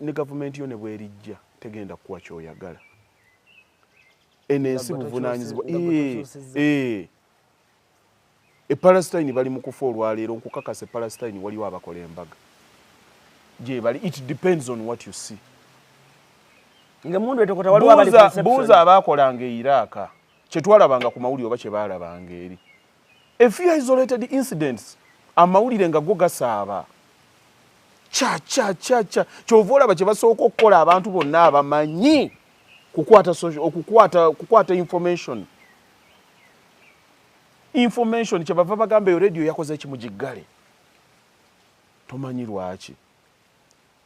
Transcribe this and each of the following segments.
ne government yo ne bwerijja tegenda kuwa kyoyagala enensi buvunanyizibwa Palestine bali mu kufa olwaleero nkukakasa Palestine waliwo abakola embaga je bali it depends on what you see nga mundu etokota waliwo abali perception buuza abakolanga Iraq kyetwalabanga ku mawulire oba kyebalabanga eri a few isolated incidents amawulire nga go gasaaba cha kyova olaba kye basooka okukola abantu bonna abamanyi kukwata information kyebava bagamba yo radio yakoze ekimugiggale tomanyi lwaki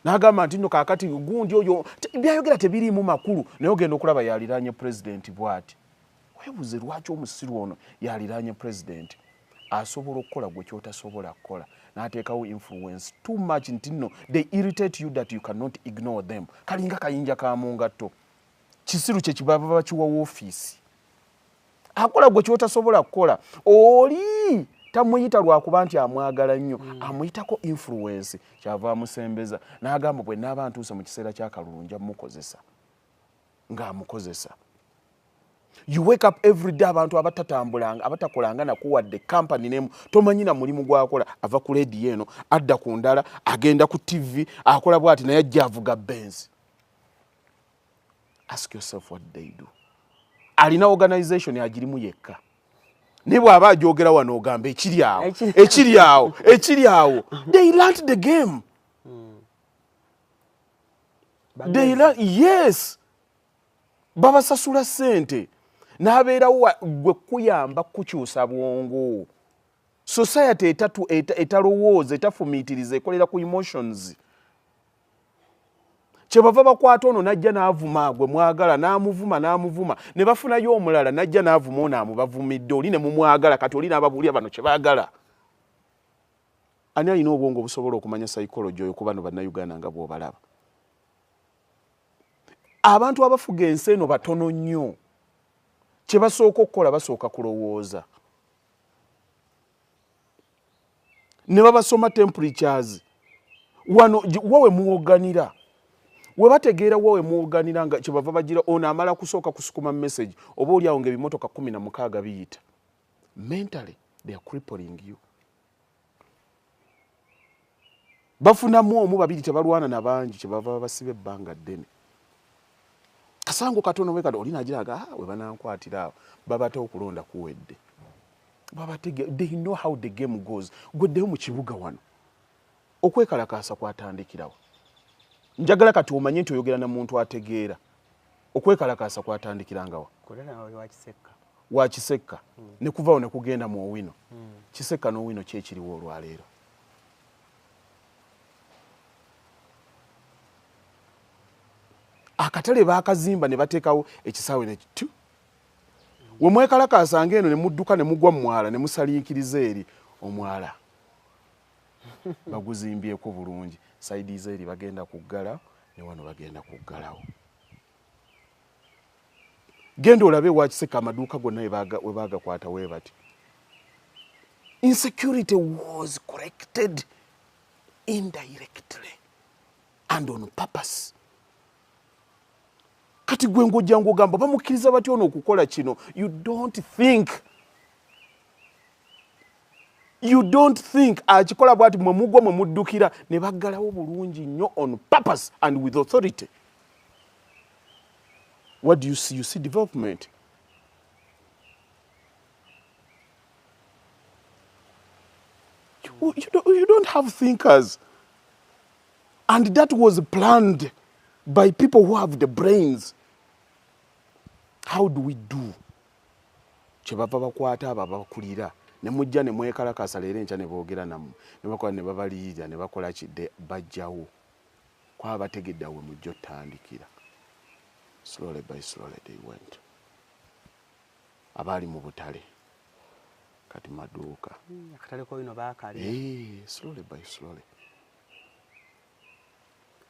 n'agamba nti nno kaakati gundi oyo byayogera tebiriimu makulu naye ogenda okulaba yaliraanye president bw'ati weebuze lwaki omusiru ono yaliraanye president asobola okukola gwe kyotasobola kukola n'ateekawo influence too much nti nno they irritate you that you cannot ignore them kalinga kayinja ka mu ngatto kisiru kye kibaba bakiwa woofiisi akola gwe kyotasobola kukola oli tamuyita lwakuba nti amwagala nnyo amuyitako influence kyava amusembeza n'agamba bwe naaba ntuuse mu kiseera ky'akalulu nja mukozesa ng'amukozesa. You wake up every day abantu abatatambulanga abatakolanga nakuwadde company name tomanyi na mulimu gwakola ava ku radio eno adda ku ndala agenda ku TV akola bwati naye ajja avuga Benz. Ask yourself what they do. Alina organization yagirimu yekka. Nibo abajogera wano ogamba ekiri awo they learned the game. They learn, yes. Baba sasula sente n'abeerawo gwe kuyamba kukyusa bwongo. Society etalowooza etafumiitiriza ekolera ku emotions. Kyebava bakwata ono najja n'avuma gwe mwagala n'amuvuma ne bafunayo omulala najja n'avuma ono amubavumidde oli ne mumwagala kati oli n'ababuulira bano kye baagala. Ani alina obwongo obusobola okumanya psychology oyo ku bano bannayuganda nga bw'obalaba? Abantu abafuga ensi eno batono nnyo. Kye basooka okukola basooka kulowooza. Ne babasoma temperatures. Wano wawe muwoganira. We bategeera wawe muwoganira nga kye bava bagira ono amala kusooka kusukuma message oba oli awo ng'ebimotoka 16 biyita. Mentally they are crippling you. Bafunamu omu babiri tebalwana na bangi kye bava basibe ebbanga ddene. Kasango katono wekado olina agiraga we banankwatira awo babatewo okulonda kuwedde. They know how the game goes. Gweddeyo mu kibuga wano okwekalakaasa kwatandikirawo. Njagala kati omanye nti oyogera na muntu ategeera. Okwekalakaasa kwatandikirangawa wakiseka ne kuvawo ne kugenda mu Owino. Kiseka n'Owino kyekiriwo olwaleero. Akatale baakazimba ne bateekawo ekisaawe ne kitu. We mwekalakaasa ng'eno ne mudduka ne mugwa mu mwala ne musaliikiriza eri omwala. Baguzimbyeko bulungi. Saidize eri bagenda kuggala ne wano bagenda kuggalawo. Genda olabe wakiseka amaduuka gonna we baagakwata we bati. Insecurity was corrected indirectly and on purpose. Kati gwe ngojja ngogamba bamukkiriza batyo ono okukola kino. You don't think akikola bwati mwe mugwa mwe muddukira ne baggalawo bulungi nnyo on purpose and with authority. What do you see? You see development. You don't have thinkers. And that was planned by people who have the brains. How do we do? Kyebava bakwata abo abakulira ne mujja ne mwekalakasa leero enkya ne boogera nammwe ne bakola ne babaliirira ne bakola kidde bajjawo kwaba bategedde awo mujja otandikira. Slowly by slowly they went. Abaali mu butale kati maduuka akatale ko bino baakali. Slowly by slowly.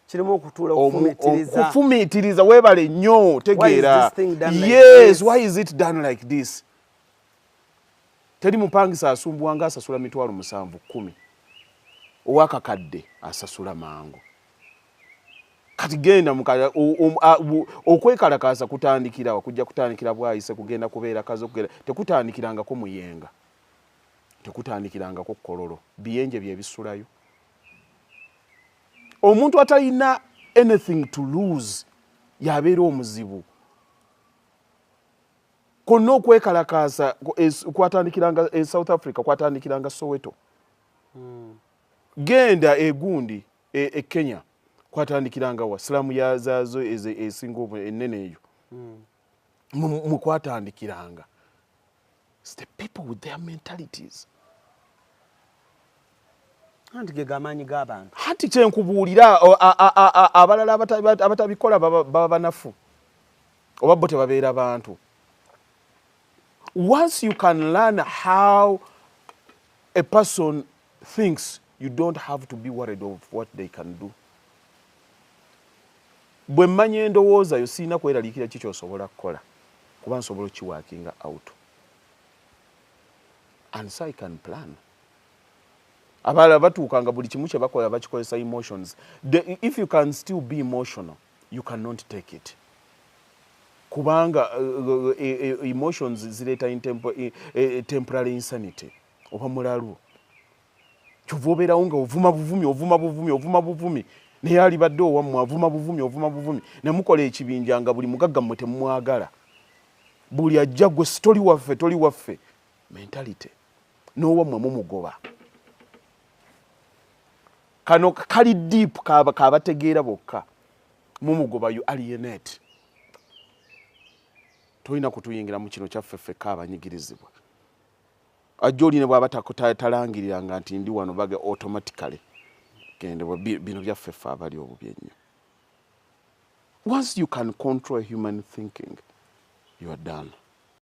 Kirimu okutuula okufumiitiriza. Okufumiitiriza weebale nnyo tegeera. Yes, why is it done like this? Teri mupangisa asumbuwanga asasula mitwalo 7-10. Owakakadde asasula mangu. kati genda okwekalakaasa kutandikirawa kujja kutandikira bwayise kugenda kubeera kazo kugenda tekutandikirangako muyenga tekutandikirangako kololo biyenje byebisulayo omuntu atalina anything to lose yabeera omuzibu konna okwekalakaasa kwatandikiranga South Africa kwatandikiranga Soweto genda egundi Kenya kwatandikiranga wa silamu yazazo esingo enene eyo mukwatandikiranga. It's the people with their mentalities. Anti ge gamanyi g'abantu. Hati kyenkubuulira abalala abatabikola baba banafu oba bo tebabeera bantu. Once you can learn how a person thinks, you don't have to be worried of what they can do. Bwe mmanyi endowooza yo sirina kweraliikira ki ky'osobola kukola kuba nsobola okiwaakinga out. And so I can plan. Abala batuukanga buli kimu kye bakola bakikozesa emotions. If you can still be emotional, you cannot take it. Kubanga emotions zireeta temporary insanity oba mulalu. Kyova obeerawo nga ovuma buvumi naye alibadde owammwe avuma buvumi ne mukola ekibinja nga buli mugagga mmwe temumwagala. Buli ajja gwe toli waffe mentality n'owammwe mumugoba. Kano kali deep kabategeera bokka mumugoba you alienate. Toyina kutuyingira mu kino kyaffe ffekka abanyigirizibwa. Ajoli ne bwaba talangiriranga nti ndi wano bage automatically gende bino byaffe ffe abali obubi ennyo. Once you can control human thinking, you are done.